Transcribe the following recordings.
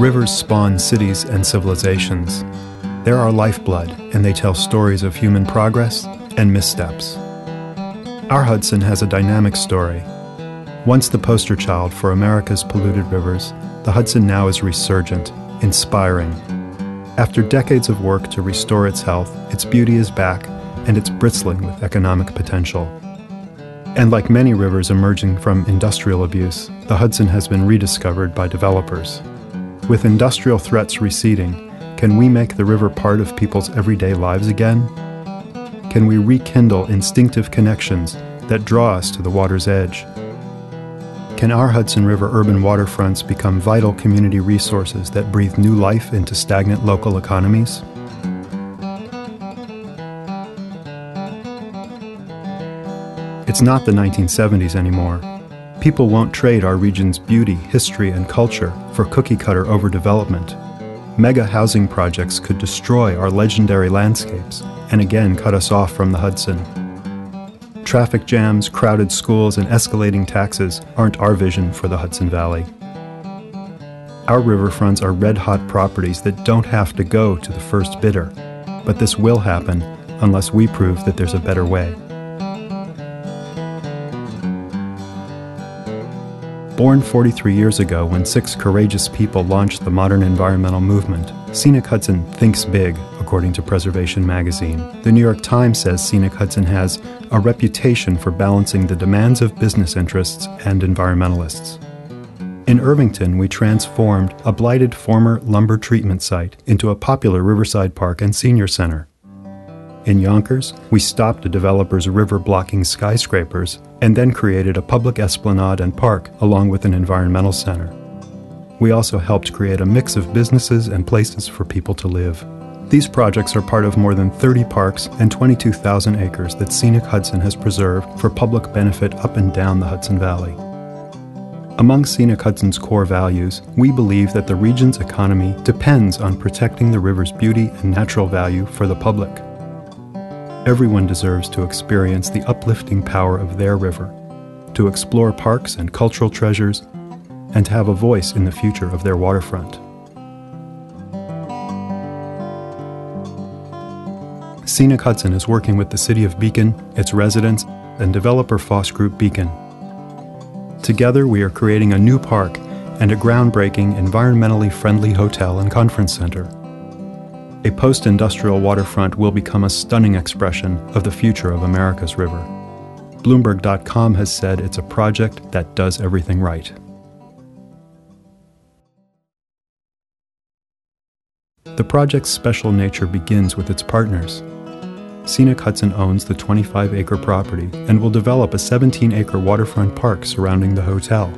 Rivers spawn cities and civilizations. They're our lifeblood, and they tell stories of human progress and missteps. Our Hudson has a dynamic story. Once the poster child for America's polluted rivers, the Hudson now is resurgent, inspiring. After decades of work to restore its health, its beauty is back, and it's bristling with economic potential. And like many rivers emerging from industrial abuse, the Hudson has been rediscovered by developers. With industrial threats receding, can we make the river part of people's everyday lives again? Can we rekindle instinctive connections that draw us to the water's edge? Can our Hudson River urban waterfronts become vital community resources that breathe new life into stagnant local economies? It's not the 1970s anymore. People won't trade our region's beauty, history, and culture for cookie-cutter overdevelopment. Mega housing projects could destroy our legendary landscapes and again cut us off from the Hudson. Traffic jams, crowded schools, and escalating taxes aren't our vision for the Hudson Valley. Our riverfronts are red-hot properties that don't have to go to the first bidder, but this will happen unless we prove that there's a better way. Born 43 years ago when 6 courageous people launched the modern environmental movement, Scenic Hudson thinks big, according to Preservation magazine. The New York Times says Scenic Hudson has a reputation for balancing the demands of business interests and environmentalists. In Irvington, we transformed a blighted former lumber treatment site into a popular riverside park and senior center. In Yonkers, we stopped a developer's river-blocking skyscrapers and then created a public esplanade and park along with an environmental center. We also helped create a mix of businesses and places for people to live. These projects are part of more than 30 parks and 22,000 acres that Scenic Hudson has preserved for public benefit up and down the Hudson Valley. Among Scenic Hudson's core values, we believe that the region's economy depends on protecting the river's beauty and natural value for the public. Everyone deserves to experience the uplifting power of their river, to explore parks and cultural treasures, and to have a voice in the future of their waterfront. Scenic Hudson is working with the City of Beacon, its residents, and developer Foss Group Beacon. Together, we are creating a new park and a groundbreaking, environmentally friendly hotel and conference center. A post-industrial waterfront will become a stunning expression of the future of America's river. Bloomberg.com has said it's a project that does everything right. The project's special nature begins with its partners. Scenic Hudson owns the 25-acre property and will develop a 17-acre waterfront park surrounding the hotel.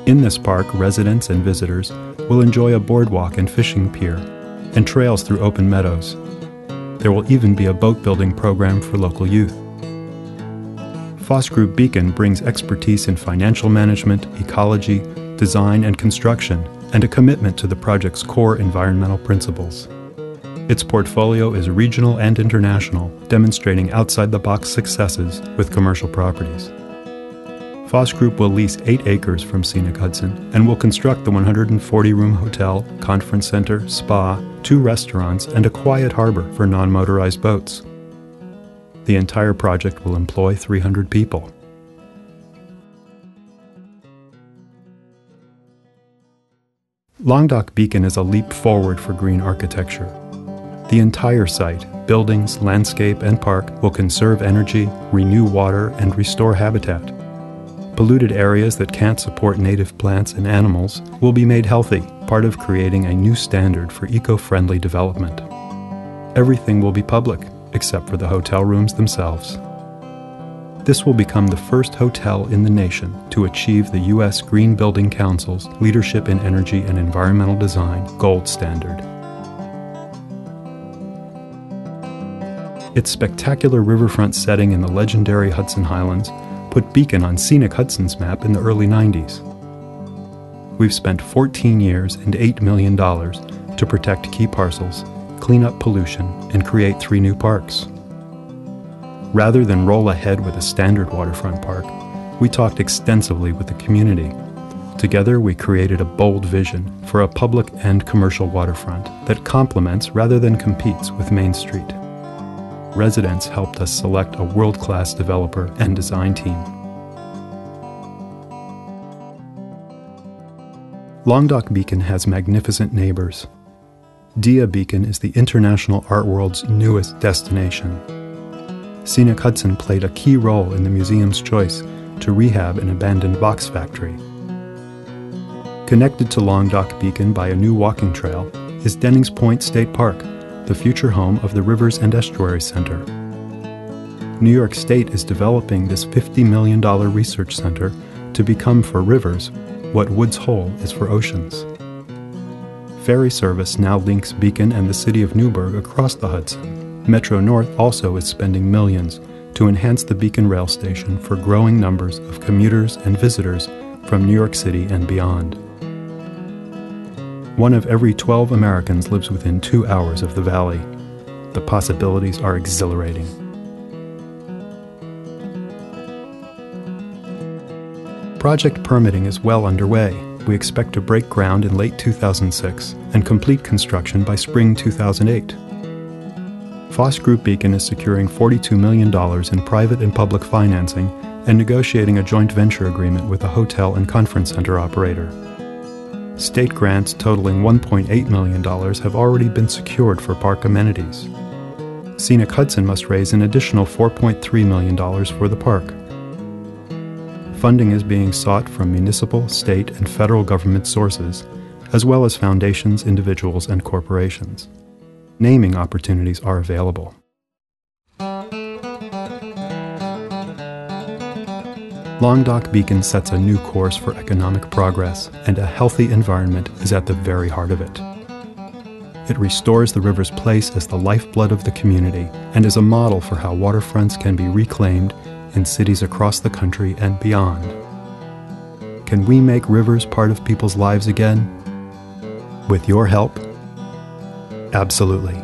In this park, residents and visitors will enjoy a boardwalk and fishing pier, and trails through open meadows. There will even be a boat-building program for local youth. Foss Group Beacon brings expertise in financial management, ecology, design, and construction, and a commitment to the project's core environmental principles. Its portfolio is regional and international, demonstrating outside-the-box successes with commercial properties. Foss Group will lease 8 acres from Scenic Hudson and will construct the 140-room hotel, conference center, spa, 2 restaurants, and a quiet harbor for non-motorized boats. The entire project will employ 300 people. Longdock Beacon is a leap forward for green architecture. The entire site, buildings, landscape, and park will conserve energy, renew water, and restore habitat. Polluted areas that can't support native plants and animals will be made healthy, part of creating a new standard for eco-friendly development. Everything will be public, except for the hotel rooms themselves. This will become the first hotel in the nation to achieve the U.S. Green Building Council's Leadership in Energy and Environmental Design Gold Standard. Its spectacular riverfront setting in the legendary Hudson Highlands put Beacon on Scenic Hudson's map in the early 90s. We've spent 14 years and $8 million to protect key parcels, clean up pollution, and create 3 new parks. Rather than roll ahead with a standard waterfront park, we talked extensively with the community, Together, we created a bold vision for a public and commercial waterfront that complements rather than competes with Main Street. Residents helped us select a world-class developer and design team. Longdock Beacon has magnificent neighbors. Dia Beacon is the international art world's newest destination. Scenic Hudson played a key role in the museum's choice to rehab an abandoned box factory. Connected to Longdock Beacon by a new walking trail is Dennings Point State Park, the future home of the Rivers and Estuary Center. New York State is developing this $50 million research center to become for rivers what Woods Hole is for oceans. Ferry service now links Beacon and the city of Newburgh across the Hudson. Metro North also is spending millions to enhance the Beacon rail station for growing numbers of commuters and visitors from New York City and beyond. 1 of every 12 Americans lives within 2 hours of the valley. The possibilities are exhilarating. Project permitting is well underway. We expect to break ground in late 2006 and complete construction by spring 2008. Foss Group Beacon is securing $42 million in private and public financing and negotiating a joint venture agreement with a hotel and conference center operator. State grants totaling $1.8 million have already been secured for park amenities. Scenic Hudson must raise an additional $4.3 million for the park. Funding is being sought from municipal, state, and federal government sources, as well as foundations, individuals, and corporations. Naming opportunities are available. Longdock Beacon sets a new course for economic progress, and a healthy environment is at the very heart of it. It restores the river's place as the lifeblood of the community and is a model for how waterfronts can be reclaimed in cities across the country and beyond. Can we make rivers part of people's lives again? With your help? Absolutely.